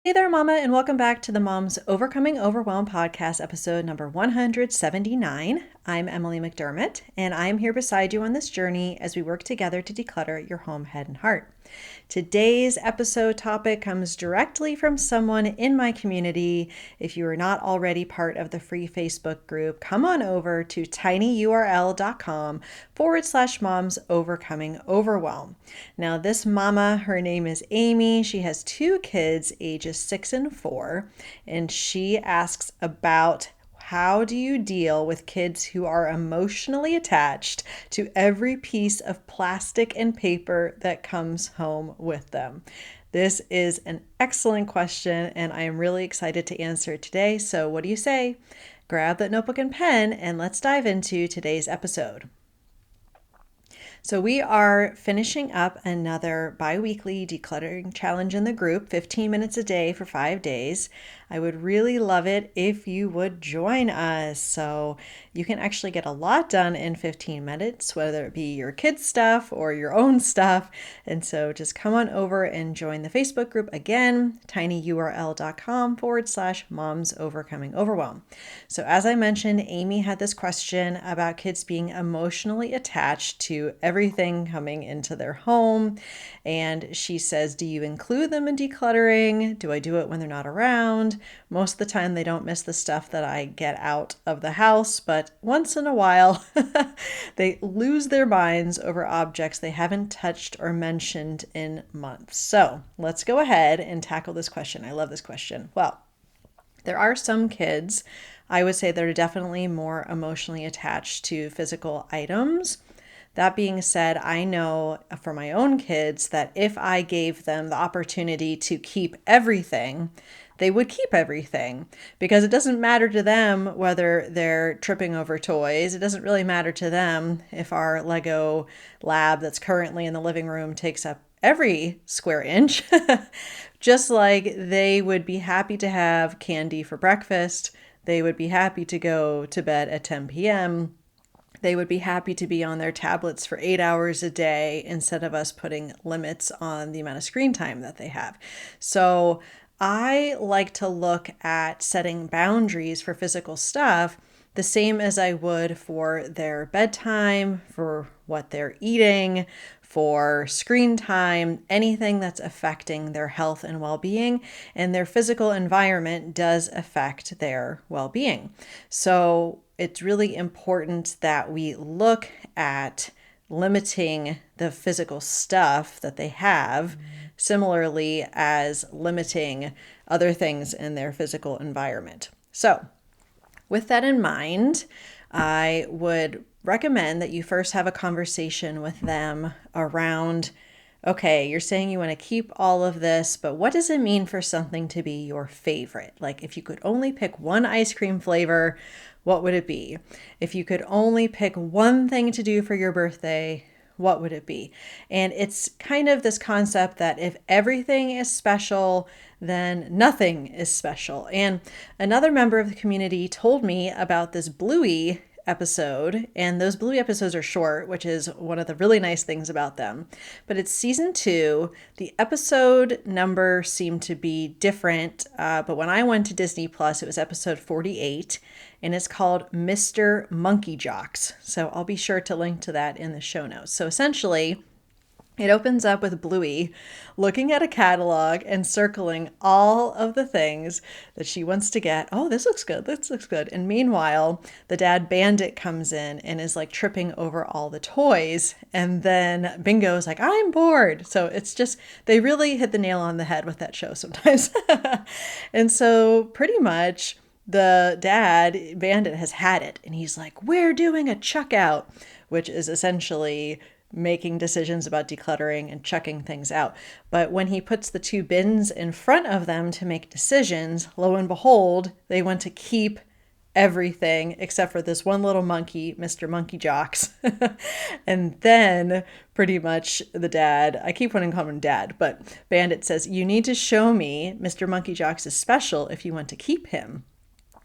Hey there, Mama, and welcome back to the Moms Overcoming Overwhelm podcast, episode number 179. I'm Emily McDermott, and I'm here beside you on this journey as we work together to declutter your home, head, and heart. Today's episode topic comes directly from someone in my community. If you are not already part of the free Facebook group, come on over to tinyurl.com/moms overcoming overwhelm. Now, this mama, her name is Amy. She has two kids, ages 6 and 4, and she asks about how do you deal with kids who are emotionally attached to every piece of plastic and paper that comes home with them? This is an excellent question, and I am really excited to answer it today. So, what do you say? Grab that notebook and pen, and let's dive into today's episode. So we are finishing up another bi-weekly decluttering challenge in the group, 15 minutes a day for 5 days. I would really love it if you would join us. So you can actually get a lot done in 15 minutes, whether it be your kids' stuff or your own stuff. And so just come on over and join the Facebook group again, tinyurl.com/moms overcoming overwhelm. So as I mentioned, Amy had this question about kids being emotionally attached to everything coming into their home. And she says, do you include them in decluttering? Do I do it when they're not around? Most of the time, they don't miss the stuff that I get out of the house, but once in a while, they lose their minds over objects they haven't touched or mentioned in months. So let's go ahead and tackle this question. I love this question. Well, there are some kids, I would say, that are definitely more emotionally attached to physical items. That being said, I know for my own kids that if I gave them the opportunity to keep everything, they would keep everything, because it doesn't matter to them whether they're tripping over toys. It doesn't really matter to them if our Lego lab that's currently in the living room takes up every square inch. Just like they would be happy to have candy for breakfast, they would be happy to go to bed at 10 p.m. They would be happy to be on their tablets for 8 hours a day instead of us putting limits on the amount of screen time that they have. So I like to look at setting boundaries for physical stuff the same as I would for their bedtime, for what they're eating, for screen time, anything that's affecting their health and well-being, and their physical environment does affect their well-being. So it's really important that we look at limiting the physical stuff that they have, similarly as limiting other things in their physical environment. So with that in mind, I would recommend that you first have a conversation with them around, okay, you're saying you want to keep all of this, but what does it mean for something to be your favorite? Like, if you could only pick one ice cream flavor, what would it be? If you could only pick one thing to do for your birthday, what would it be? And it's kind of this concept that if everything is special, then nothing is special. And another member of the community told me about this Bluey episode, and those Bluey episodes are short, which is one of the really nice things about them. But it's season 2. The episode number seemed to be different, but when I went to Disney Plus, it was episode 48, and it's called Mr. Monkey Jocks. So I'll be sure to link to that in the show notes. So essentially, it opens up with Bluey looking at a catalog and circling all of the things that she wants to get. Oh, this looks good. This looks good. And meanwhile, the dad Bandit comes in and is like tripping over all the toys. And then Bingo's like, I'm bored. So it's just, they really hit the nail on the head with that show sometimes. And so pretty much the dad Bandit has had it. And he's like, we're doing a chuck out, which is essentially making decisions about decluttering and chucking things out. But when he puts the two bins in front of them to make decisions, lo and behold, they want to keep everything except for this one little monkey, Mr. Monkey Jocks. And then pretty much the dad, I keep wanting to call him dad, but Bandit says, you need to show me Mr. Monkey Jocks is special if you want to keep him.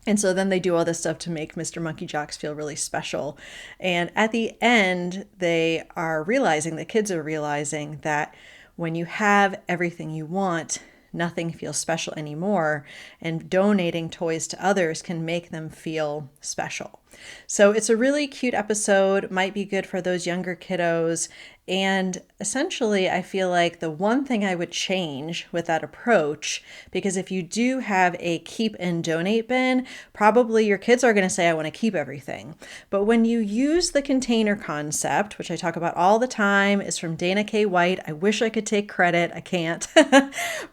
And so then they do all this stuff to make Mr. Monkey Jocks feel really special. And at the end, they are realizing, the kids are realizing that when you have everything you want, nothing feels special anymore, and donating toys to others can make them feel special. So it's a really cute episode, might be good for those younger kiddos. And essentially, I feel like the one thing I would change with that approach, because if you do have a keep and donate bin, probably your kids are going to say, I want to keep everything. But when you use the container concept, which I talk about all the time, is from Dana K. White. I wish I could take credit. I can't.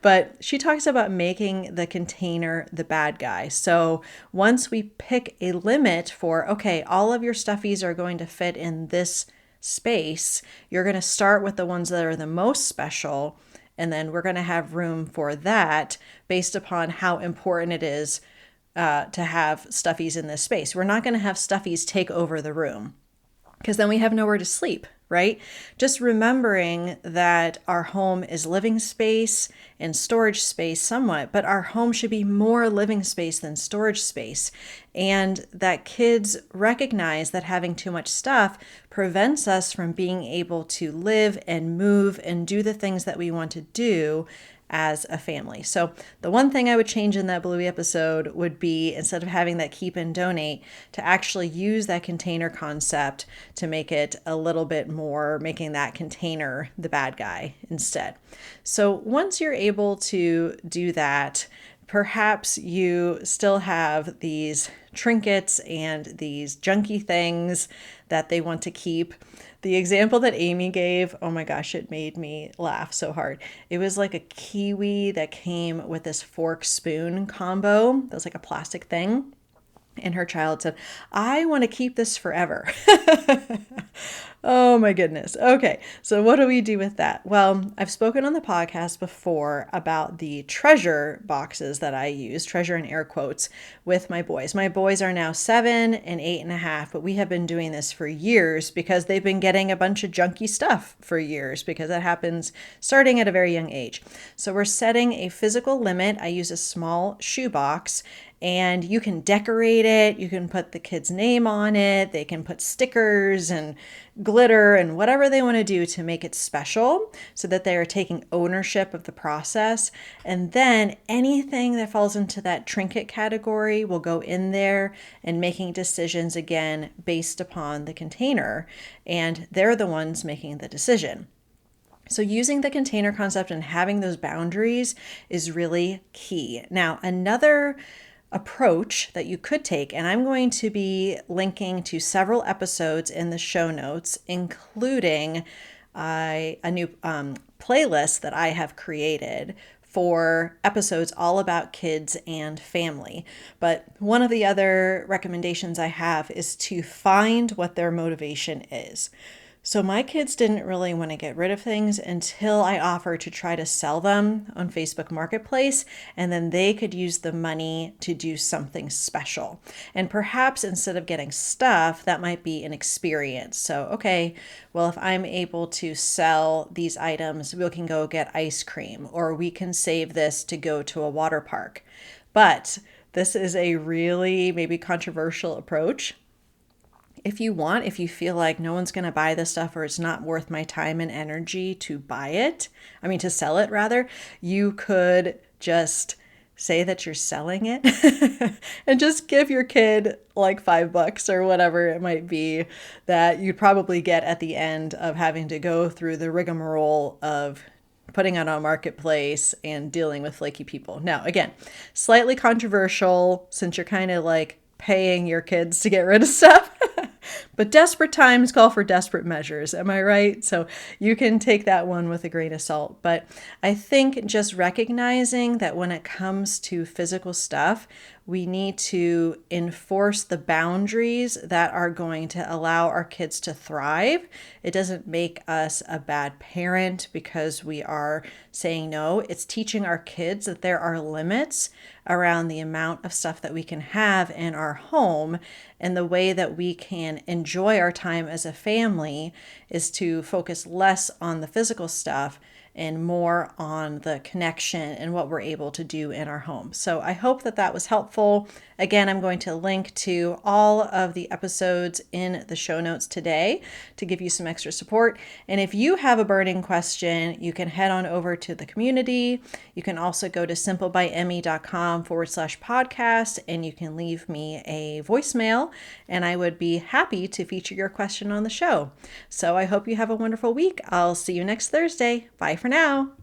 But she talks about making the container the bad guy. So once we pick a limit for, okay, all of your stuffies are going to fit in this space, you're going to start with the ones that are the most special, and then we're going to have room for that based upon how important it is to have stuffies in this space. We're not going to have stuffies take over the room, because then we have nowhere to sleep, right? Just remembering that our home is living space and storage space somewhat, but our home should be more living space than storage space. And that kids recognize that having too much stuff prevents us from being able to live and move and do the things that we want to do as a family. So the one thing I would change in that Bluey episode would be, instead of having that keep and donate, to actually use that container concept to make it a little bit more, making that container the bad guy instead. So once you're able to do that, perhaps you still have these trinkets and these junky things that they want to keep. The example that Amy gave, oh my gosh, it made me laugh so hard. It was like a kiwi that came with this fork spoon combo. That was like a plastic thing. And her child said, I want to keep this forever. Oh my goodness. Okay, so what do we do with that? Well, I've spoken on the podcast before about the treasure boxes that I use, treasure in air quotes, with my boys. My boys are now 7 and 8.5, but we have been doing this for years because they've been getting a bunch of junky stuff for years, because that happens starting at a very young age. So we're setting a physical limit. I use a small shoebox, and you can decorate it. You can put the kid's name on it. They can put stickers and glitter and whatever they want to do to make it special, so that they are taking ownership of the process. And then anything that falls into that trinket category will go in there, and making decisions again based upon the container. And they're the ones making the decision. So using the container concept and having those boundaries is really key. Now, another approach that you could take, and I'm going to be linking to several episodes in the show notes, including a new playlist that I have created for episodes all about kids and family. But one of the other recommendations I have is to find what their motivation is. So my kids didn't really want to get rid of things until I offered to try to sell them on Facebook Marketplace, and then they could use the money to do something special. And perhaps instead of getting stuff, that might be an experience. So, okay, well, if I'm able to sell these items, we can go get ice cream, or we can save this to go to a water park. But this is a really maybe controversial approach. If you feel like no one's going to buy this stuff, or it's not worth my time and energy to buy it, to sell it rather, you could just say that you're selling it and just give your kid like $5 or whatever it might be that you'd probably get at the end of having to go through the rigmarole of putting it on Marketplace and dealing with flaky people. Now, again, slightly controversial, since you're kind of like paying your kids to get rid of stuff. But desperate times call for desperate measures. Am I right? So you can take that one with a grain of salt. But I think just recognizing that when it comes to physical stuff, we need to enforce the boundaries that are going to allow our kids to thrive. It doesn't make us a bad parent because we are saying no. It's teaching our kids that there are limits around the amount of stuff that we can have in our home, and the way that we can enjoy our time as a family is to focus less on the physical stuff and more on the connection and what we're able to do in our home. So I hope that that was helpful. Again, I'm going to link to all of the episodes in the show notes today to give you some extra support. And if you have a burning question, you can head on over to the community. You can also go to simplebyemmy.com/podcast and you can leave me a voicemail, and I would be happy to feature your question on the show. So I hope you have a wonderful week. I'll see you next Thursday. Bye for now.